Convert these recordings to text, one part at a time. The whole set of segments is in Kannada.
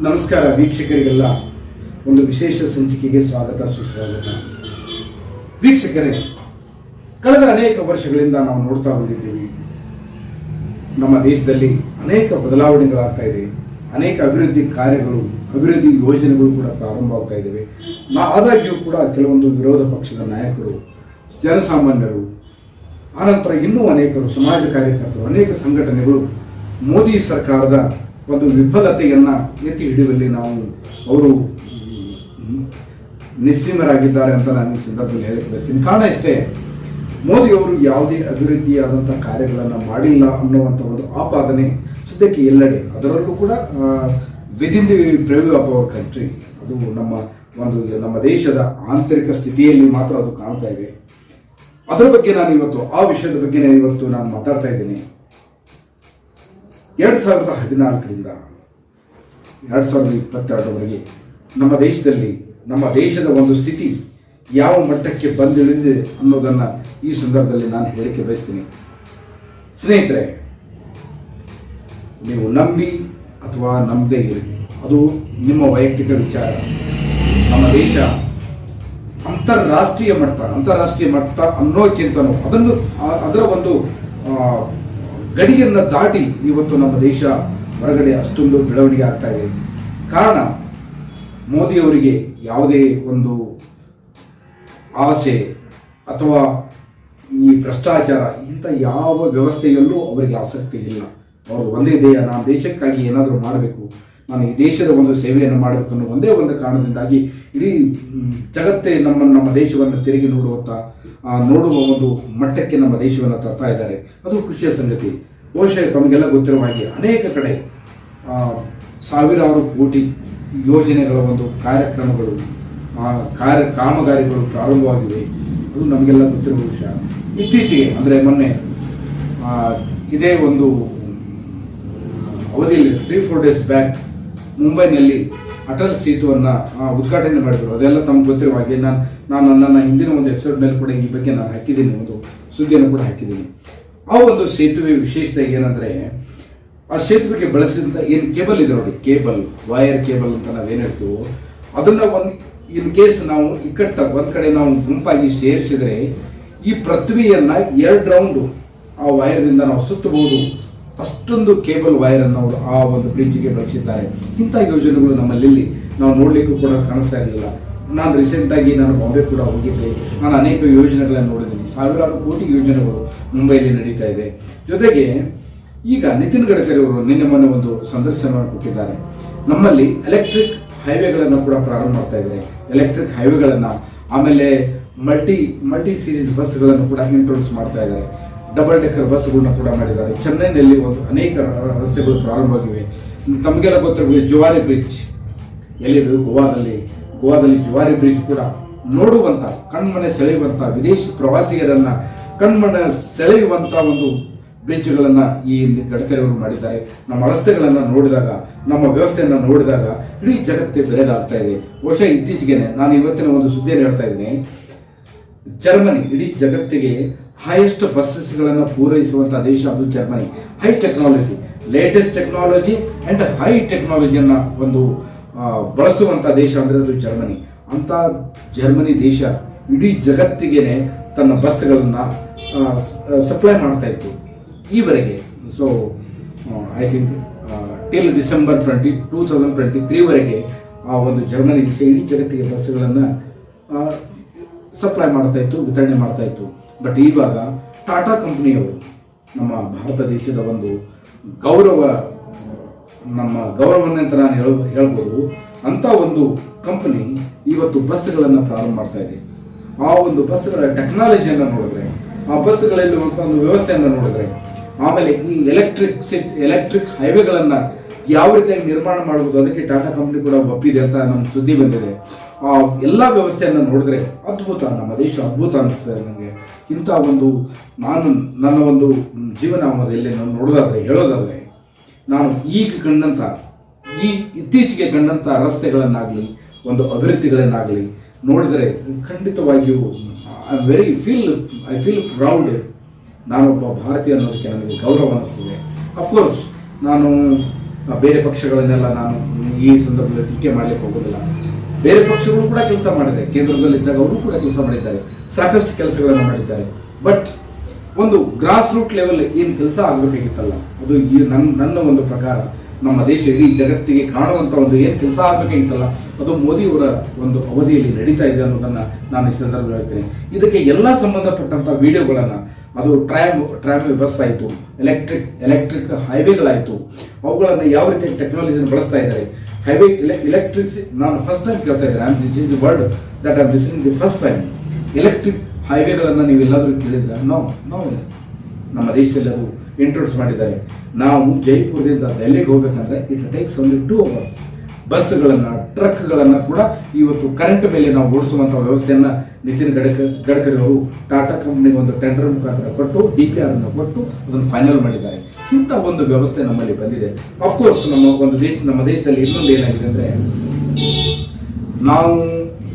ನಮಸ್ಕಾರ ವೀಕ್ಷಕರಿಗೆಲ್ಲ ಒಂದು ವಿಶೇಷ ಸಂಚಿಕೆಗೆ ಸ್ವಾಗತ ಸುಸ್ವಾಗತ. ವೀಕ್ಷಕರೇ, ಕಳೆದ ಅನೇಕ ವರ್ಷಗಳಿಂದ ನಾವು ನೋಡ್ತಾ ಬಂದಿದ್ದೀವಿ, ನಮ್ಮ ದೇಶದಲ್ಲಿ ಅನೇಕ ಬದಲಾವಣೆಗಳಾಗ್ತಾ ಇದೆ. ಅನೇಕ ಅಭಿವೃದ್ಧಿ ಕಾರ್ಯಗಳು, ಅಭಿವೃದ್ಧಿ ಯೋಜನೆಗಳು ಕೂಡ ಪ್ರಾರಂಭವಾಗ್ತಾ ಇದ್ದಾವೆ. ಆದಾಗ್ಯೂ ಕೂಡ ಕೆಲವೊಂದು ವಿರೋಧ ಪಕ್ಷದ ನಾಯಕರು, ಜನಸಾಮಾನ್ಯರು, ಆನಂತರ ಇನ್ನೂ ಅನೇಕರು ಸಮಾಜ ಕಾರ್ಯಕರ್ತರು, ಅನೇಕ ಸಂಘಟನೆಗಳು ಮೋದಿ ಸರ್ಕಾರದ ಒಂದು ವಿಫಲತೆಯನ್ನು ಎತ್ತಿ ಹಿಡಿಯುವಲ್ಲಿ ಅವರು ನಿಸ್ಸೀಮರಾಗಿದ್ದಾರೆ ಅಂತ ನಾನು ಈ ಸಂದರ್ಭದಲ್ಲಿ ಹೇಳಕ್ಕೆ ಬಯಸ್ತೀನಿ. ಕಾರಣ ಇಷ್ಟೇ, ಮೋದಿಯವರು ಯಾವುದೇ ಅಭಿವೃದ್ಧಿಯಾದಂಥ ಕಾರ್ಯಗಳನ್ನು ಮಾಡಿಲ್ಲ ಅನ್ನುವಂಥ ಒಂದು ಆಪಾದನೆ ಸದ್ಯಕ್ಕೆ ಎಲ್ಲೆಡೆ, ಅದರಲ್ಲೂ ಕೂಡ within the preview of our country, ಅದು ನಮ್ಮ ದೇಶದ ಆಂತರಿಕ ಸ್ಥಿತಿಯಲ್ಲಿ ಮಾತ್ರ ಅದು ಕಾಣ್ತಾ ಇದೆ. ಅದರ ಬಗ್ಗೆ ಆ ವಿಷಯದ ಬಗ್ಗೆ ನಾನು ಮಾತಾಡ್ತಾ ಇದ್ದೀನಿ. 2014ರಿಂದ 2022ರವರೆಗೆ ನಮ್ಮ ದೇಶದಲ್ಲಿ, ನಮ್ಮ ದೇಶದ ಒಂದು ಸ್ಥಿತಿ ಯಾವ ಮಟ್ಟಕ್ಕೆ ಬಂದಿಳಿದಿದೆ ಅನ್ನೋದನ್ನು ಈ ಸಂದರ್ಭದಲ್ಲಿ ನಾನು ಹೇಳಿಕೆ ಬಯಸ್ತೀನಿ. ಸ್ನೇಹಿತರೆ, ನೀವು ನಂಬಿ ಅಥವಾ ನಂಬದೇ ಇರಿ, ಅದು ನಿಮ್ಮ ವೈಯಕ್ತಿಕ ವಿಚಾರ. ನಮ್ಮ ದೇಶ ಅಂತಾರಾಷ್ಟ್ರೀಯ ಮಟ್ಟ ಅನ್ನೋಕ್ಕಿಂತನೂ ಅದರ ಒಂದು ಗಡಿಯನ್ನು ದಾಟಿ ಇವತ್ತು ನಮ್ಮ ದೇಶ ಹೊರಗಡೆ ಅಷ್ಟೊಂದು ಬೆಳವಣಿಗೆ ಆಗ್ತಾ ಇದೆ. ಕಾರಣ, ಮೋದಿಯವರಿಗೆ ಯಾವುದೇ ಒಂದು ಆಸೆ ಅಥವಾ ಈ ಭ್ರಷ್ಟಾಚಾರ ಇಂಥ ಯಾವ ವ್ಯವಸ್ಥೆಯಲ್ಲೂ ಅವರಿಗೆ ಆಸಕ್ತಿ ಇಲ್ಲ. ಅವ್ರದ್ದು ಒಂದೇ ಧ್ಯೇಯ, ನಾನು ದೇಶಕ್ಕಾಗಿ ಏನಾದರೂ ಮಾಡಬೇಕು, ನಾನು ಈ ದೇಶದ ಒಂದು ಸೇವೆಯನ್ನು ಮಾಡಬೇಕು ಅನ್ನೋ ಒಂದೇ ಒಂದು ಕಾರಣದಿಂದಾಗಿ ಇಡೀ ಜಗತ್ತೇ ನಮ್ಮ ದೇಶವನ್ನು ತಿರುಗಿ ನೋಡುವ ಒಂದು ಮಟ್ಟಕ್ಕೆ ನಮ್ಮ ದೇಶವನ್ನು ತರ್ತಾ ಇದ್ದಾರೆ. ಅದು ಖುಷಿಯ ಸಂಗತಿ. ಬಹುಶಃ ತಮಗೆಲ್ಲ ಗೊತ್ತಿರುವ ಹಾಗೆ ಅನೇಕ ಕಡೆ ಸಾವಿರಾರು ಕೋಟಿ ಯೋಜನೆಗಳ ಒಂದು ಕಾರ್ಯಕ್ರಮಗಳು, ಕಾಮಗಾರಿಗಳು ಪ್ರಾರಂಭವಾಗಿವೆ. ಅದು ನಮಗೆಲ್ಲ ಗೊತ್ತಿರುವ ವಿಷಯ. ಇತ್ತೀಚೆಗೆ ಅಂದರೆ ಮೊನ್ನೆ ಇದೇ ಒಂದು ಅವಧಿಯಲ್ಲಿ 3-4 ಡೇಸ್ ಬ್ಯಾಕ್ ಮುಂಬೈನಲ್ಲಿ ಅಟಲ್ ಸೇತುವನ್ನು ಉದ್ಘಾಟನೆ ಮಾಡಿದರು. ಅದೆಲ್ಲ ತಮ್ಗೆ ಗೊತ್ತಿರುವ ಹಾಗೆ ನಾನು ನನ್ನ ಹಿಂದಿನ ಒಂದು ಎಪಿಸೋಡ್ನಲ್ಲಿ ಕೂಡ ಈ ಬಗ್ಗೆ ನಾನು ಹಾಕಿದ್ದೀನಿ, ಒಂದು ಸುದ್ದಿಯನ್ನು ಕೂಡ ಹಾಕಿದ್ದೀನಿ. ಆ ಒಂದು ಸೇತುವೆ ವಿಶೇಷತೆ ಏನಂದರೆ, ಆ ಸೇತುವೆಗೆ ಬಳಸಿದಂಥ ಏನು ಕೇಬಲ್ ಇದೆ ನೋಡಿ, ವೈರ್ ಕೇಬಲ್ ಅಂತ ನಾವೇನು ಹೇಳ್ತೀವೋ, ಅದನ್ನು ಇನ್ ಕೇಸ್ ನಾವು ಒಂದು ಕಡೆ ನಾವು ಗುಂಪಾಗಿ ಸೇರಿಸಿದರೆ ಈ ಪೃಥ್ವಿಯನ್ನು 2 ರೌಂಡು ಆ ವೈರ್ದಿಂದ ನಾವು ಸುತ್ತಬಹುದು. ಅಷ್ಟೊಂದು ಕೇಬಲ್ ವೈರನ್ನು ಅವರು ಆ ಒಂದು ಬ್ರಿಡ್ಜಿಗೆ ಬಳಸಿದ್ದಾರೆ. ಇಂಥ ಯೋಜನೆಗಳು ನಮ್ಮಲ್ಲಿ ನಾವು ನೋಡಲಿಕ್ಕೂ ಕೂಡ ಕಾಣಿಸ್ತಾ ಇರಲಿಲ್ಲ. ನಾನು ರೀಸೆಂಟಾಗಿ ಬಾಂಬೆ ಕೂಡ ಹೋಗಿದ್ದೆ. ನಾನು ಅನೇಕ ಯೋಜನೆಗಳನ್ನು ನೋಡಿದ್ದೀನಿ. ಸಾವಿರಾರು ಕೋಟಿ ಯೋಜನೆಗಳು ಮುಂಬೈಯಲ್ಲಿ ನಡೀತಾ ಇದೆ. ಜೊತೆಗೆ ಈಗ ನಿತಿನ್ ಗಡ್ಕರಿ ಅವರು ನಿನ್ನೆ ಮೊನ್ನೆ ಒಂದು ಸಂದರ್ಶನ ಕೊಟ್ಟಿದ್ದಾರೆ. ನಮ್ಮಲ್ಲಿ ಎಲೆಕ್ಟ್ರಿಕ್ ಹೈವೇಗಳನ್ನು ಕೂಡ ಪ್ರಾರಂಭ ಮಾಡ್ತಾ ಇದ್ದಾರೆ. ಎಲೆಕ್ಟ್ರಿಕ್ ಹೈವೇಗಳನ್ನು, ಆಮೇಲೆ ಮಲ್ಟಿ ಸೀರೀಸ್ ಬಸ್ಗಳನ್ನು ಕೂಡ ಇಂಟ್ರೊಡ್ಯೂಸ್ ಮಾಡ್ತಾ ಇದ್ದಾರೆ. ಡಬಲ್ ಡೆಕ್ಕರ್ ಬಸ್ಗಳನ್ನ ಕೂಡ ಮಾಡಿದ್ದಾರೆ. ಚೆನ್ನೈನಲ್ಲಿ ಅನೇಕ ರಸ್ತೆಗಳು ಪ್ರಾರಂಭವಾಗಿವೆ. ತಮಗೆಲ್ಲ ಗೊತ್ತಿರಬೇಕು, ಜುವಾರಿ ಬ್ರಿಡ್ಜ್ ಎಲ್ಲಿದೆ, ಗೋವಾದಲ್ಲಿ ಜುವಾರಿ ಬ್ರಿಡ್ಜ್ ಕೂಡ ನೋಡುವಂಥ, ಕಣ್ಮನೆ ಸೆಳೆಯುವಂಥ, ವಿದೇಶಿ ಪ್ರವಾಸಿಗರನ್ನ ಕಣ್ಮನೆ ಸೆಳೆಯುವಂಥ ಒಂದು ಬ್ರಿಡ್ಜ್ಗಳನ್ನು ಈ ಗಡ್ಕರಿ ಅವರು ಮಾಡಿದ್ದಾರೆ. ನಮ್ಮ ರಸ್ತೆಗಳನ್ನು ನೋಡಿದಾಗ, ನಮ್ಮ ವ್ಯವಸ್ಥೆಯನ್ನು ನೋಡಿದಾಗ ಇಡೀ ಜಗತ್ತೇ ಬೆರಗಾಗ್ತಾ ಇದೆ. ಬಹುಶಃ ಇತ್ತೀಚೆಗೆ ನಾನು ಇವತ್ತಿನ ಒಂದು ಸುದ್ದಿಯನ್ನು ಹೇಳ್ತಾ ಇದ್ದೀನಿ. ಜರ್ಮನಿ ಇಡೀ ಜಗತ್ತಿಗೆ ಹೈಯೆಸ್ಟ್ ಬಸ್ಸಸ್ಗಳನ್ನು ಪೂರೈಸುವಂಥ ದೇಶ, ಅದು Germany. High technology, latest technology and high ಟೆಕ್ನಾಲಜಿಯನ್ನು ಒಂದು ಬಳಸುವಂಥ ದೇಶ ಅಂದರೆ ಅದು ಜರ್ಮನಿ. ಅಂಥ ಜರ್ಮನಿ ದೇಶ ಇಡೀ ಜಗತ್ತಿಗೆ ತನ್ನ ಬಸ್ಗಳನ್ನು ಸಪ್ಲೈ ಮಾಡ್ತಾ ಇತ್ತು ಈವರೆಗೆ. So I think till December 2023ವರೆಗೆ ಆ ಒಂದು ಜರ್ಮನಿ ದೇಶ ಇಡೀ ಜಗತ್ತಿಗೆ ಬಸ್ಗಳನ್ನು ಸಪ್ಲೈ ಮಾಡ್ತಾ ಇತ್ತು, ವಿತರಣೆ ಮಾಡ್ತಾ ಇತ್ತು. ಬಟ್ ಇವಾಗ ಟಾಟಾ ಕಂಪನಿಯವರು, ನಮ್ಮ ಭಾರತ ದೇಶದ ಒಂದು ಗೌರವನ್ನೇ ಅಂತ ನಾನು ಹೇಳ್ಬೋದು, ಅಂಥ ಒಂದು ಕಂಪನಿ ಇವತ್ತು ಬಸ್ಗಳನ್ನು ಪ್ರಾರಂಭ ಮಾಡ್ತಾ ಇದೆ. ಆ ಒಂದು ಬಸ್ಗಳ ಟೆಕ್ನಾಲಜಿಯನ್ನು ನೋಡಿದ್ರೆ, ಆ ಬಸ್ಗಳಲ್ಲಿರುವಂಥ ಒಂದು ವ್ಯವಸ್ಥೆಯನ್ನು ನೋಡಿದ್ರೆ, ಆಮೇಲೆ ಈ ಎಲೆಕ್ಟ್ರಿಕ್ ಹೈವೇಗಳನ್ನು ಯಾವ ರೀತಿಯಾಗಿ ನಿರ್ಮಾಣ ಮಾಡುವುದು, ಅದಕ್ಕೆ ಟಾಟಾ ಕಂಪನಿ ಕೂಡ ಒಪ್ಪಿದೆ ಅಂತ ನಮ್ಮ ಸುದ್ದಿ ಬಂದಿದೆ. ಆ ಎಲ್ಲ ವ್ಯವಸ್ಥೆಯನ್ನು ನೋಡಿದ್ರೆ ಅದ್ಭುತ, ನಮ್ಮ ದೇಶ ಅದ್ಭುತ ಅನಿಸ್ತದೆ ನನಗೆ. ಇಂಥ ಒಂದು ನನ್ನ ಒಂದು ಜೀವನಾಮದಲ್ಲಿ ಹೇಳೋದಾದರೆ ನಾನು ಇತ್ತೀಚೆಗೆ ಕಂಡಂಥ ರಸ್ತೆಗಳನ್ನಾಗಲಿ, ಒಂದು ಅಭಿವೃದ್ಧಿಗಳನ್ನಾಗಲಿ ನೋಡಿದರೆ ಖಂಡಿತವಾಗಿಯೂ ಐ ಫೀಲ್ ಪ್ರೌಡ್. ನಾನೊಬ್ಬ ಭಾರತೀಯ ಅನ್ನೋದಕ್ಕೆ ನನಗೆ ಗೌರವ ಅನ್ನಿಸ್ತದೆ. ಅಫ್ಕೋರ್ಸ್ ನಾನು ಬೇರೆ ಪಕ್ಷಗಳನ್ನೆಲ್ಲ ನಾನು ಈ ಸಂದರ್ಭದಲ್ಲಿ ಟೀಕೆ ಮಾಡಲಿಕ್ಕೆ ಹೋಗೋದಿಲ್ಲ. ಬೇರೆ ಪಕ್ಷಗಳು ಕೂಡ ಕೆಲಸ ಮಾಡಿದೆ, ಕೇಂದ್ರದಲ್ಲಿದ್ದಾಗ ಅವರು ಕೂಡ ಕೆಲಸ ಮಾಡಿದ್ದಾರೆ, ಸಾಕಷ್ಟು ಕೆಲಸಗಳನ್ನು ಮಾಡಿದ್ದಾರೆ. ಬಟ್ ಒಂದು ಗ್ರಾಸ್ ರೂಟ್ ಲೆವೆಲ್ ಏನು ಕೆಲಸ ಆಗಬೇಕಾಗಿತ್ತಲ್ಲ, ಅದು ನನ್ನ ಒಂದು ಪ್ರಕಾರ ನಮ್ಮ ದೇಶ ಇಡೀ ಜಗತ್ತಿಗೆ ಕಾಣುವಂಥ ಒಂದು ಏನು ಕೆಲಸ ಆಗಬೇಕಾಗಿತ್ತಲ್ಲ, ಅದು ಮೋದಿಯವರ ಒಂದು ಅವಧಿಯಲ್ಲಿ ನಡೀತಾ ಇದೆ ಅನ್ನೋದನ್ನು ನಾನು ಈ ಸಂದರ್ಭದಲ್ಲಿ ಹೇಳ್ತೇನೆ. ಇದಕ್ಕೆ ಎಲ್ಲ ಸಂಬಂಧಪಟ್ಟಂಥ ವಿಡಿಯೋಗಳನ್ನು, ಅದು ಟ್ರಾಮ್ ಬಸ್ ಆಯಿತು, ಎಲೆಕ್ಟ್ರಿಕ್ ಹೈವೇಗಳಾಯಿತು, ಅವುಗಳನ್ನು ಯಾವ ರೀತಿ ಟೆಕ್ನಾಲಜಿಯನ್ನು ಬಳಸ್ತಾ ಇದ್ದಾರೆ. ಹೈವೇ ಎಲೆಕ್ಟ್ರಿಕ್ಸ್ ನಾನು ಫಸ್ಟ್ ಟೈಮ್ ಕೇಳ್ತಾ ಇದ್ದಾರೆ, this is the word that I listening the first time. Electric ಹೈವೇಗಳನ್ನು ನೀವು ಎಲ್ಲಾದರೂ ಕೇಳಿದ್ರೆ ನಾವು ನಮ್ಮ ದೇಶದಲ್ಲಿ ಅದು ಇಂಟ್ರೊಡ್ಯೂಸ್ ಮಾಡಿದ್ದಾರೆ. ನಾವು ಜೈಪುರದಿಂದ ದೆಹಲಿಗೆ ಹೋಗ್ಬೇಕಂದ್ರೆ ಇಟ್ ಟೇಕ್ಸ್ ಓನ್ಲಿ 2 hours. ಬಸ್ಗಳನ್ನು, ಟ್ರಕ್ಗಳನ್ನು ಕೂಡ ಇವತ್ತು ಕರೆಂಟ್ ಮೇಲೆ ನಾವು ಓಡಿಸುವಂಥ ವ್ಯವಸ್ಥೆಯನ್ನು ನಿತಿನ್ ಗಡ್ಕರಿ ಅವರು ಟಾಟಾ ಕಂಪ್ನಿಗೆ ಒಂದು ಟೆಂಡರ್ ಮುಖಾಂತರ ಕೊಟ್ಟು DPR ಅನ್ನು ಕೊಟ್ಟು ಅದನ್ನು ಫೈನಲ್ ಮಾಡಿದ್ದಾರೆ. ಇಂಥ ಒಂದು ವ್ಯವಸ್ಥೆ ನಮ್ಮಲ್ಲಿ ಬಂದಿದೆ. ಅಫ್ಕೋರ್ಸ್ ನಮ್ಮ ದೇಶದಲ್ಲಿ ಇನ್ನೊಂದು ಏನಾಗಿದೆ ಅಂದರೆ, ನಾವು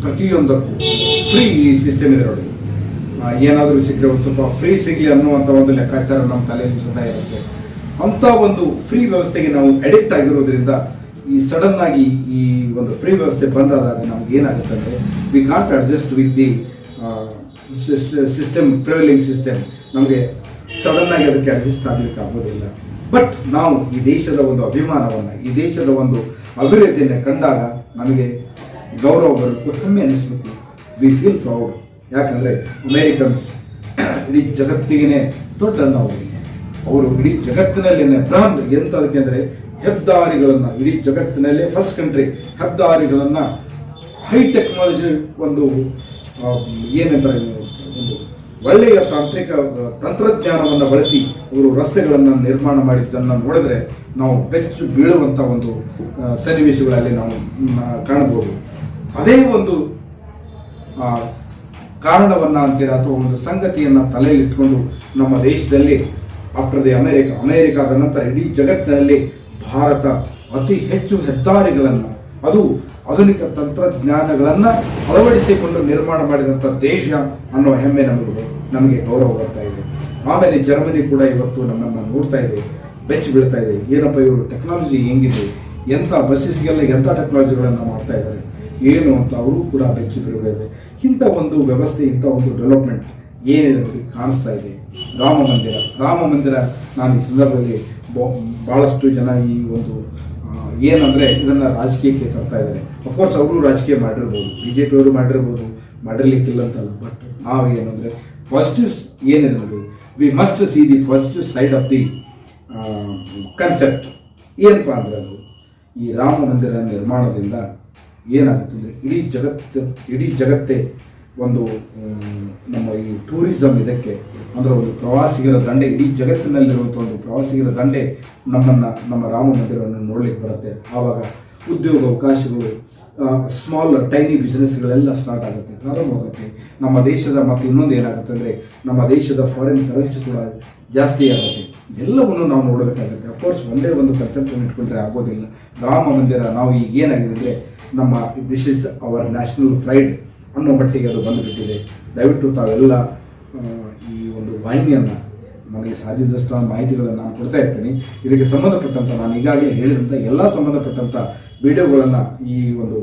ಪ್ರತಿಯೊಂದಕ್ಕೂ ಫ್ರೀ ಸಿಸ್ಟಮ್ ಇದೆ ನೋಡಿ. ಏನಾದರೂ ಸಿಕ್ಕರೆ ಒಂದು ಸ್ವಲ್ಪ ಫ್ರೀ ಸಿಗಲಿ ಅನ್ನುವಂಥ ಒಂದು ಲೆಕ್ಕಾಚಾರ ನಮ್ಮ ತಲೆಯಲ್ಲಿ ಸದಾ ಇರುತ್ತೆ. ಅಂಥ ಒಂದು ಫ್ರೀ ವ್ಯವಸ್ಥೆಗೆ ನಾವು ಅಡಿಕ್ಟ್ ಆಗಿರೋದ್ರಿಂದ ಈ ಸಡನ್ ಆಗಿ ಈ ಒಂದು ಫ್ರೀ ವ್ಯವಸ್ಥೆ ಬಂದಾದಾಗ ನಮ್ಗೆ ಏನಾಗುತ್ತೆ ಅಂದರೆ, we can't adjust with the system, prevailing system. ನಮಗೆ ಸಡನ್ ಆಗಿ ಅದಕ್ಕೆ ಅಡ್ಜಸ್ಟ್ ಆಗಲಿಕ್ಕೆ ಆಗೋದಿಲ್ಲ. ಬಟ್ ನಾವು ಈ ದೇಶದ ಒಂದು ಅಭಿಮಾನವನ್ನು, ಈ ದೇಶದ ಒಂದು ಅಭಿವೃದ್ಧಿಯನ್ನು ಕಂಡಾಗ ನಮಗೆ ಗೌರವ ಬರಬೇಕು, ಹೆಮ್ಮೆ ಅನ್ನಿಸ್ಬೇಕು. We feel proud. ಯಾಕಂದರೆ ಅಮೇರಿಕನ್ಸ್ ಇಡೀ ಜಗತ್ತಿಗೆ ದೊಡ್ಡ ಅವರು ಇಡೀ ಜಗತ್ತಿನಲ್ಲೇ ಬ್ರಾಂಡ್ ಎಂಥದಕ್ಕೆ ಅಂದರೆ ಹೆದ್ದಾರಿಗಳನ್ನು, ಇಡೀ ಜಗತ್ತಿನಲ್ಲೇ ಫಸ್ಟ್ ಕಂಟ್ರಿ ಹೆದ್ದಾರಿಗಳನ್ನು ಹೈ ಟೆಕ್ನಾಲಜಿ ಒಂದು ಏನಂತಾರೆ, ಒಂದು ಒಳ್ಳೆಯ ತಂತ್ರಜ್ಞಾನವನ್ನು ಬಳಸಿ ಅವರು ರಸ್ತೆಗಳನ್ನು ನಿರ್ಮಾಣ ಮಾಡಿದ್ದನ್ನು ನೋಡಿದ್ರೆ ನಾವು ಬೆಚ್ಚು ಬೀಳುವಂಥ ಒಂದು ಸನ್ನಿವೇಶಗಳಲ್ಲಿ ನಾವು ಕಾಣಬಹುದು. ಅದೇ ಒಂದು ಕಾರಣವನ್ನು ಅಂತೀರ ಅಥವಾ ಒಂದು ಸಂಗತಿಯನ್ನು ತಲೆಯಲ್ಲಿ ಇಟ್ಕೊಂಡು ನಮ್ಮ ದೇಶದಲ್ಲಿ ಆಫ್ಟರ್ ದಿ ಅಮೇರಿಕಾದ ನಂತರ ಇಡೀ ಜಗತ್ತಿನಲ್ಲಿ ಭಾರತ ಅತಿ ಹೆಚ್ಚು ಹೆದ್ದಾರಿಗಳನ್ನು, ಅದು ಆಧುನಿಕ ತಂತ್ರಜ್ಞಾನಗಳನ್ನು ಅಳವಡಿಸಿಕೊಂಡು ನಿರ್ಮಾಣ ಮಾಡಿದಂಥ ದೇಶ ಅನ್ನೋ ಹೆಮ್ಮೆ ನಮಗೆ ಗೌರವ ಬರ್ತಾ ಇದೆ. ಆಮೇಲೆ ಜರ್ಮನಿ ಕೂಡ ಇವತ್ತು ನಮ್ಮನ್ನು ನೋಡ್ತಾ ಇದೆ, ಬೆಚ್ಚಿ ಬೀಳ್ತಾ ಇದೆ. ಏನಪ್ಪ ಇವರು ಟೆಕ್ನಾಲಜಿ ಹೆಂಗಿದೆ, ಎಂಥ ಬಸ್ಸಸ್ಗೆಲ್ಲ ಎಂಥ ಟೆಕ್ನಾಲಜಿಗಳನ್ನು ಮಾಡ್ತಾ ಇದ್ದಾರೆ ಏನು ಅಂತ ಅವರು ಕೂಡ ಬೆಚ್ಚಿ ಬೀಳಿದೆ. ಇಂಥ ಒಂದು ವ್ಯವಸ್ಥೆ, ಇಂಥ ಒಂದು ಡೆವಲಪ್ಮೆಂಟ್ ಏನಿದೆ ಕಾಣಿಸ್ತಾ ಇದೆ. ರಾಮ ಮಂದಿರ ನಾನು ಈ ಸಂದರ್ಭದಲ್ಲಿ ಭಾಳಷ್ಟು ಜನ ಈ ಒಂದು ಏನಂದರೆ ಇದನ್ನು ರಾಜಕೀಯಕ್ಕೆ ತರ್ತಾ ಇದ್ದಾರೆ. ಅಫ್ಕೋರ್ಸ್ ಅವರು ರಾಜಕೀಯ ಮಾಡಿರ್ಬೋದು, BJP ಅವರು ಮಾಡಿರಲಿಕ್ಕಿಲ್ಲ ಅಂತಲ್ಲ. ಬಟ್ ನಾವೇನಂದರೆ ಫಸ್ಟ್ ಏನಿದೆ ನೋಡಿ, we must see the first side of the concept. ಏನಪ್ಪ ಅಂದರೆ ಅದು ಈ ರಾಮ ಮಂದಿರ ನಿರ್ಮಾಣದಿಂದ ಏನಾಗುತ್ತೆ ಅಂದರೆ ಇಡೀ ಜಗತ್ತೇ ಒಂದು ನಮ್ಮ ಈ ಟೂರಿಸಮ್ ಇದಕ್ಕೆ ಅಂದರೆ ಒಂದು ಪ್ರವಾಸಿಗರ ದಂಡೆ, ಇಡೀ ಜಗತ್ತಿನಲ್ಲಿರುವಂಥ ಒಂದು ಪ್ರವಾಸಿಗರ ದಂಡೆ ನಮ್ಮ ರಾಮ ಮಂದಿರವನ್ನು ನೋಡಲಿಕ್ಕೆ ಬರುತ್ತೆ. ಆವಾಗ ಉದ್ಯೋಗ ಅವಕಾಶಗಳು, ಸ್ಮಾಲ್ ಟೈನಿ ಬಿಸ್ನೆಸ್ಗಳೆಲ್ಲ ಸ್ಟಾರ್ಟ್ ಆಗುತ್ತೆ, ಪ್ರಾರಂಭವಾಗುತ್ತೆ. ನಮ್ಮ ದೇಶದ ಮತ್ತು ಇನ್ನೊಂದು ಏನಾಗುತ್ತೆ ಅಂದರೆ ನಮ್ಮ ದೇಶದ ಫಾರಿನ್ ಕರೆನ್ಸಿ ಕೂಡ ಜಾಸ್ತಿ ಆಗುತ್ತೆ. ಎಲ್ಲವನ್ನು ನಾವು ನೋಡಬೇಕಾಗುತ್ತೆ. ಅಫ್ಕೋರ್ಸ್ ಒಂದೇ ಒಂದು ಕನ್ಸೆಪ್ಟನ್ನು ಇಟ್ಕೊಂಡ್ರೆ ಆಗೋದಿಲ್ಲ. ರಾಮ ಮಂದಿರ ನಾವು ಈಗ ಏನಾಗಿದೆ ಅಂದರೆ ನಮ್ಮ this is our national pride ಅನ್ನೋ ಮಟ್ಟಿಗೆ ಅದು ಬಂದುಬಿಟ್ಟಿದೆ. ದಯವಿಟ್ಟು ತಾವೆಲ್ಲ ಈ ಒಂದು ವಾಹಿನಿಯನ್ನು ನನಗೆ ಸಾಧ್ಯದಷ್ಟು ಮಾಹಿತಿಗಳನ್ನು ನಾನು ಕೊಡ್ತಾ ಇರ್ತೀನಿ. ಇದಕ್ಕೆ ಸಂಬಂಧಪಟ್ಟಂಥ ನಾನು ಈಗಾಗಲೇ ಹೇಳಿದಂಥ ಎಲ್ಲ ಸಂಬಂಧಪಟ್ಟಂಥ ವಿಡಿಯೋಗಳನ್ನು ಈ ಒಂದು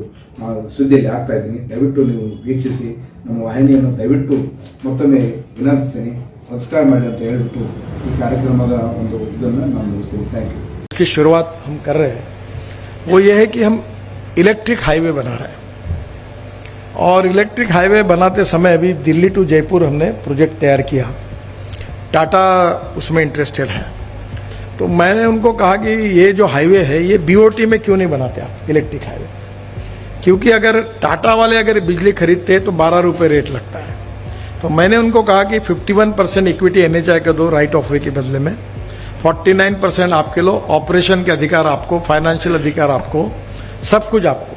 ಸುದ್ದಿಯಲ್ಲಿ ಹಾಕ್ತಾ ಇದ್ದೀನಿ. ದಯವಿಟ್ಟು ನೀವು ವೀಕ್ಷಿಸಿ, ನಮ್ಮ ವಾಹಿನಿಯನ್ನು ದಯವಿಟ್ಟು ಮತ್ತೊಮ್ಮೆ ವಿನಂತಿಸ್ತೀನಿ, ಸಬ್ಸ್ಕ್ರೈಬ್ ಮಾಡಿ ಅಂತ ಹೇಳಿಬಿಟ್ಟು ಈ ಕಾರ್ಯಕ್ರಮದ ಒಂದು ಇದನ್ನು ನಾನು ಮುಗಿಸ್ತೀನಿ. Thank you. इसकी शुरुआत हम कर रहे हैं वो ये है कि हम इलेक्ट्रिक हाईवे बना रहे हैं, और इलेक्ट्रिक हाईवे बनाते समय अभी दिल्ली टू जयपुर हमने प्रोजेक्ट तैयार किया. टाटा उसमें इंटरेस्टेड है, तो मैंने उनको कहा कि ये जो हाईवे है ये BOT में क्यों नहीं बनाते आप इलेक्ट्रिक हाईवे, क्योंकि अगर टाटा वाले अगर बिजली खरीदते तो 12 रुपये रेट लगता है. तो मैंने उनको कहा कि 51% इक्विटी NHAI का दो राइट ऑफ वे के बदले में, 49% आपके लो, ऑपरेशन के अधिकार आपको, फाइनेंशियल अधिकार आपको, सब कुछ आपको,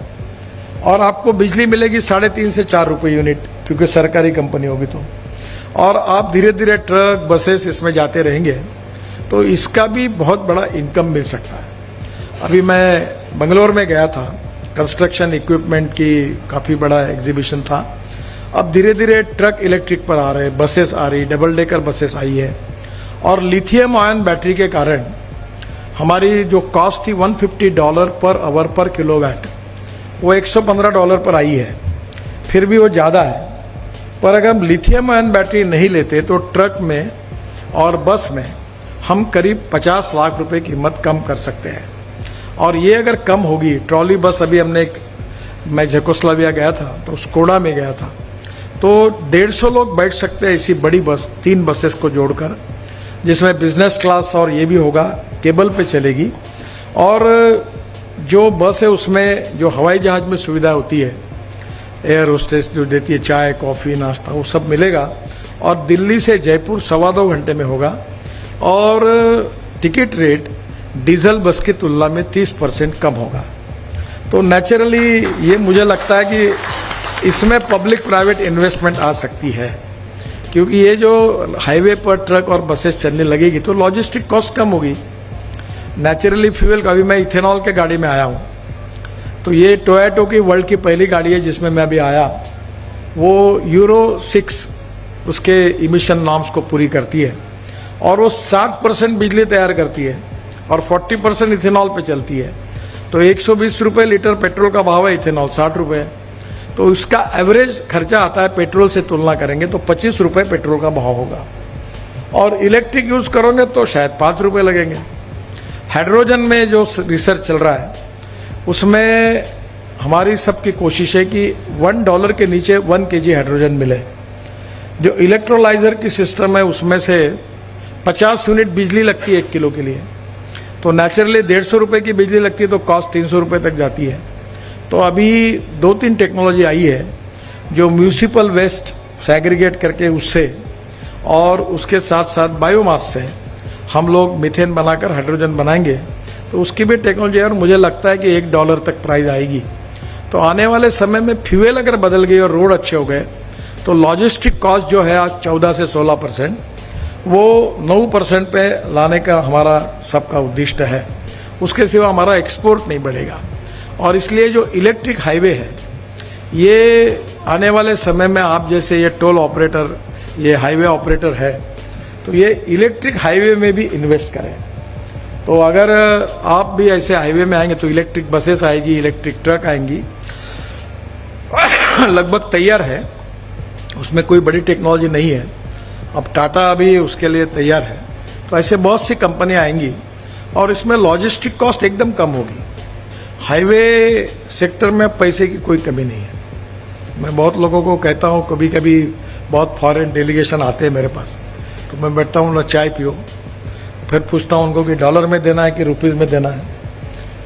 और आपको बिजली मिलेगी 3.5 से 4 रुपये यूनिट, क्योंकि सरकारी कंपनी होगी तो. और आप धीरे धीरे ट्रक बसेस इसमें जाते रहेंगे तो इसका भी बहुत बड़ा इनकम मिल सकता है. अभी मैं बंगलोर में गया था, कंस्ट्रक्शन इक्विपमेंट की काफ़ी बड़ा एग्जीबिशन था. अब धीरे धीरे ट्रक इलेक्ट्रिक पर आ रहे, बसेस आ रही, डबल डेकर बसेस आई है, और लिथियम आयन बैटरी के कारण हमारी जो कॉस्ट थी $150 पर आवर पर किलोवाट, वो $115 पर आई है। फिर भी वो ज़्यादा है। पर अगर हम लिथियम आयन बैटरी नहीं लेते तो ट्रक में और बस में हम करीब 50 लाख रुपए की कीमत कम कर सकते हैं। और ये अगर कम होगी, ट्रॉली बस अभी मैं जेकोस्लोवाकिया गया था तो स्कोडा में गया था, तो 150 लोग बैठ सकते हैं इसी बड़ी बस, 3 बसेस को जोड़कर, जिसमें बिजनेस क्लास और ये भी होगा, केबल पे चलेगी। और जो बस है उसमें जो हवाई जहाज में सुविधा होती है, एयर होस्टेस जो देती है चाय कॉफ़ी नाश्ता, वो सब मिलेगा। और दिल्ली से जयपुर 2.25 घंटे में होगा। और टिकट रेट डीजल बस की तुलना में 30% कम होगा। तो नेचुरली ये मुझे लगता है कि इसमें पब्लिक प्राइवेट इन्वेस्टमेंट आ सकती है, क्योंकि ये जो हाईवे पर ट्रक और बसेस चलने लगेगी तो लॉजिस्टिक कॉस्ट कम होगी। नेचुरली फ्यूल का, अभी मैं इथेनॉल के गाड़ी में आया हूँ, तो ये टोयोटा की वर्ल्ड की पहली गाड़ी है जिसमें मैं अभी आया। वो यूरो 6 उसके इमिशन नॉर्म्स को पूरी करती है और वो 60% बिजली तैयार करती है और 40% इथेनॉल पे चलती है। तो 120 रुपये लीटर पेट्रोल का भाव है, इथेनॉल 60 रुपये है। तो उसका एवरेज खर्चा आता है पेट्रोल से तुलना करेंगे तो 25 रुपये पेट्रोल का भाव होगा। और इलेक्ट्रिक यूज़ करोगे तो शायद 5 रुपये लगेंगे। हाइड्रोजन में जो रिसर्च चल रहा है उसमें हमारी सबकी कोशिश है कि $1 के नीचे 1 kg हाइड्रोजन मिले। जो इलेक्ट्रोलाइजर की सिस्टम है उसमें से 50 यूनिट बिजली लगती है 1 किलो के लिए, तो नेचुरली 150 रुपये की बिजली लगती है तो कॉस्ट 300 रुपये तक जाती है। तो अभी 2-3 टेक्नोलॉजी आई है जो म्यूनिसिपल वेस्ट सेग्रीगेट करके उससे और उसके साथ साथ बायोमास से हम लोग मीथेन बनाकर हाइड्रोजन बनाएंगे, तो उसकी भी टेक्नोलॉजी है। और मुझे लगता है कि $1 तक प्राइस आएगी। तो आने वाले समय में फ्यूल अगर बदल गई और रोड अच्छे हो गए तो लॉजिस्टिक कॉस्ट जो है आज 14 से 16%, वो 9% पे लाने का हमारा सबका उद्देश्य है। उसके सिवा हमारा एक्सपोर्ट नहीं बढ़ेगा। और इसलिए जो इलेक्ट्रिक हाईवे है, ये आने वाले समय में आप जैसे ये टोल ऑपरेटर, ये हाईवे ऑपरेटर है, तो ये इलेक्ट्रिक हाईवे में भी इन्वेस्ट करें। तो अगर आप भी ऐसे हाईवे में आएंगे तो इलेक्ट्रिक बसेस आएगी, इलेक्ट्रिक ट्रक आएंगी, लगभग तैयार है, उसमें कोई बड़ी टेक्नोलॉजी नहीं है। अब टाटा अभी उसके लिए तैयार है। तो ऐसे बहुत सी कंपनियां आएंगी और इसमें लॉजिस्टिक कॉस्ट एकदम कम होगी। हाईवे सेक्टर में पैसे की कोई कमी नहीं है। मैं बहुत लोगों को कहता हूँ, कभी कभी बहुत फॉरेन डेलीगेशन आते हैं मेरे पास, तो मैं बैठता हूँ, चाय पियो, फिर पूछता हूँ उनको कि डॉलर में देना है कि रुपीज़ में देना है।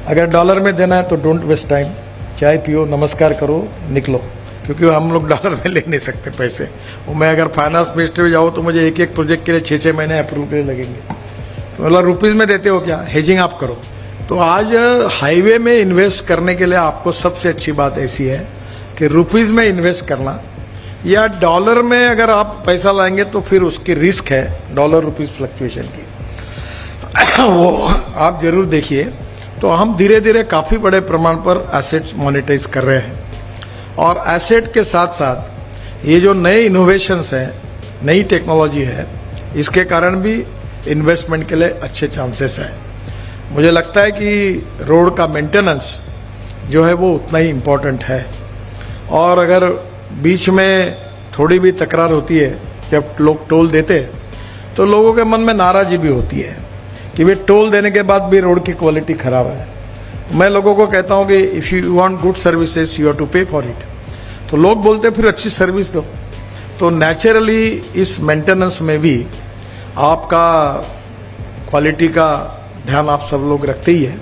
अगर डॉलर में देना है तो डोंट वेस्ट टाइम, चाय पियो, नमस्कार करो, निकलो, क्योंकि हम लोग डॉलर में ले नहीं सकते पैसे। वो मैं अगर फाइनेंस मिनिस्ट्री में जाऊँ तो मुझे एक प्रोजेक्ट के लिए 6-6 महीने अप्रूव के लिए लगेंगे। तो मतलब रुपीज़ में देते हो क्या, हेजिंग आप करो। तो आज हाईवे में इन्वेस्ट करने के लिए आपको सबसे अच्छी बात ऐसी है कि रुपीज़ में इन्वेस्ट करना, या डॉलर में अगर आप पैसा लाएंगे तो फिर उसकी रिस्क है डॉलर रुपीज़ फ्लक्चुएशन की। वो आप जरूर देखिए। तो हम धीरे धीरे काफ़ी बड़े प्रमाण पर एसेट्स मोनेटाइज कर रहे हैं। और एसेट के साथ साथ ये जो नए इनोवेशंस हैं, नई टेक्नोलॉजी है, इसके कारण भी इन्वेस्टमेंट के लिए अच्छे चांसेस हैं। मुझे लगता है कि रोड का मेंटेनेंस जो है वो उतना ही इम्पोर्टेंट है। और अगर बीच में थोड़ी भी तकरार होती है, जब लोग टोल देते हैं, तो लोगों के मन में नाराज़गी भी होती है कि भाई टोल देने के बाद भी रोड की क्वालिटी खराब है। मैं लोगों को कहता हूं कि if you want good services you have to pay for it. तो लोग बोलते फिर अच्छी सर्विस दो। तो नेचुरली इस मेंटेनेंस में भी आपका क्वालिटी का ध्यान आप सब लोग रखते ही है।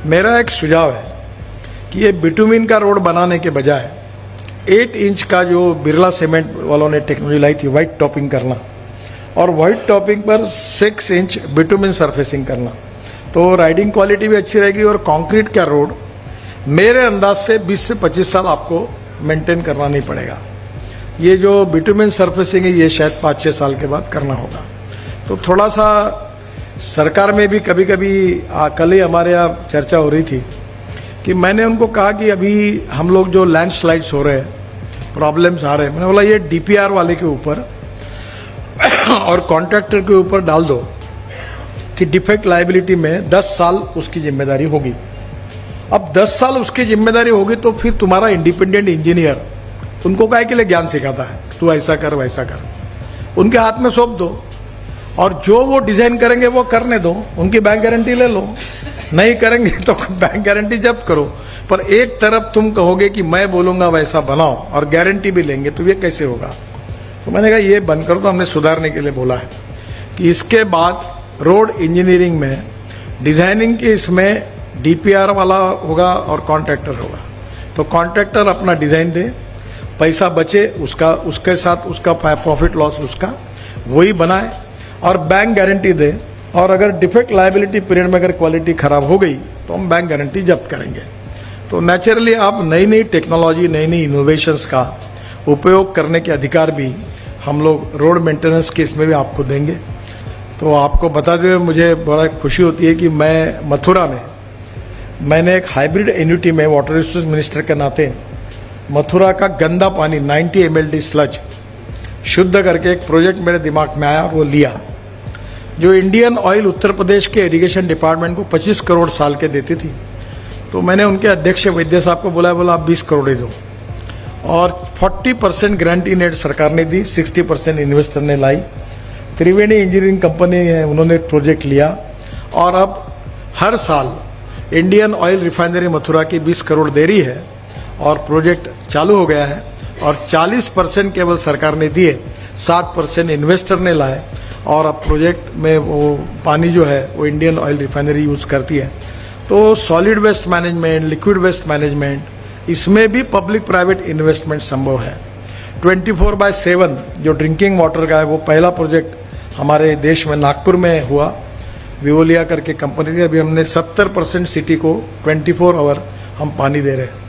मेरा एक सुझाव है कि ये बिटुमिन का रोड बनाने के बजाय 8 इंच का जो बिरला सीमेंट वालों ने टेक्नोलॉजी लाई थी, व्हाइट टॉपिंग करना, और व्हाइट टॉपिंग पर 6 इंच बिटुमिन सरफेसिंग करना, तो राइडिंग क्वालिटी भी अच्छी रहेगी। और कंक्रीट का रोड मेरे अंदाज से 20 से 25 साल आपको मेंटेन करना नहीं पड़ेगा। ये जो बिटुमिन सरफेसिंग है ये शायद 5-6 साल के बाद करना होगा। तो थोड़ा सा सरकार में भी कभी कभी कल ही हमारे यहाँ चर्चा हो रही थी कि मैंने उनको कहा कि अभी हम लोग जो लैंडस्लाइड्स हो रहे हैं, प्रॉब्लम्स आ रहे हैं, मैंने बोला ये डीपीआर वाले के ऊपर और कॉन्ट्रैक्टर के ऊपर डाल दो कि डिफेक्ट लायबिलिटी में 10 साल उसकी जिम्मेदारी होगी। अब 10 साल उसकी जिम्मेदारी होगी तो फिर तुम्हारा इंडिपेंडेंट इंजीनियर उनको काहे के लिए ज्ञान सिखाता है, तू ऐसा कर वैसा कर, उनके हाथ में सौंप दो और जो वो डिजाइन करेंगे वो करने दो, उनकी बैंक गारंटी ले लो, नहीं करेंगे तो बैंक गारंटी जब्त करो। पर एक तरफ तुम कहोगे कि मैं बोलूंगा वैसा बनाओ और गारंटी भी लेंगे, तो ये कैसे होगा? तो मैंने कहा ये बंद करो। तो हमने सुधारने के लिए बोला है कि इसके बाद रोड इंजीनियरिंग में डिजाइनिंग के इसमें डीपीआर वाला होगा और कॉन्ट्रैक्टर होगा। तो कॉन्ट्रैक्टर अपना डिजाइन दे, पैसा बचे उसका, उसके साथ उसका प्रॉफिट लॉस उसका वही बनाए और बैंक गारंटी दे। और अगर डिफेक्ट लायबिलिटी पीरियड में अगर क्वालिटी खराब हो गई तो हम बैंक गारंटी जब्त करेंगे। तो नेचुरली आप नई नई टेक्नोलॉजी, नई नई इनोवेशंस का उपयोग करने के अधिकार भी हम लोग रोड मेंटेनेंस के इसमें भी आपको देंगे। तो आपको बताते हुए मुझे बड़ा खुशी होती है कि मैं मथुरा में मैंने एक हाइब्रिड एन्युटी में वाटर रिसोर्स मिनिस्टर के नाते मथुरा का गंदा पानी 90 mld स्लज शुद्ध करके एक प्रोजेक्ट मेरे दिमाग में आया, वो लिया। जो इंडियन ऑयल उत्तर प्रदेश के इरिगेशन डिपार्टमेंट को 25 करोड़ साल के देती थी, तो मैंने उनके अध्यक्ष वैद्य साहब को बोला आप 20 करोड़ ही दो और 40% गारंटी नेट सरकार ने दी, 60% इन्वेस्टर ने लाई। त्रिवेणी इंजीनियरिंग कंपनी है, उन्होंने प्रोजेक्ट लिया और अब हर साल इंडियन ऑयल रिफाइनरी मथुरा की 20 करोड़ दे रही है और प्रोजेक्ट चालू हो गया है और 40% केवल सरकार ने दिए, 60% इन्वेस्टर ने लाए और अब प्रोजेक्ट में वो पानी जो है वो इंडियन ऑयल रिफाइनरी यूज करती है। तो solid waste management, liquid waste management, इसमें भी पब्लिक प्राइवेट इन्वेस्टमेंट संभव है। 24/7 जो ड्रिंकिंग वाटर का है वो पहला प्रोजेक्ट हमारे देश में नागपुर में हुआ, विवोलिया करके कंपनी थी। अभी हमने 70% सिटी को 24 आवर हम पानी दे रहे हैं।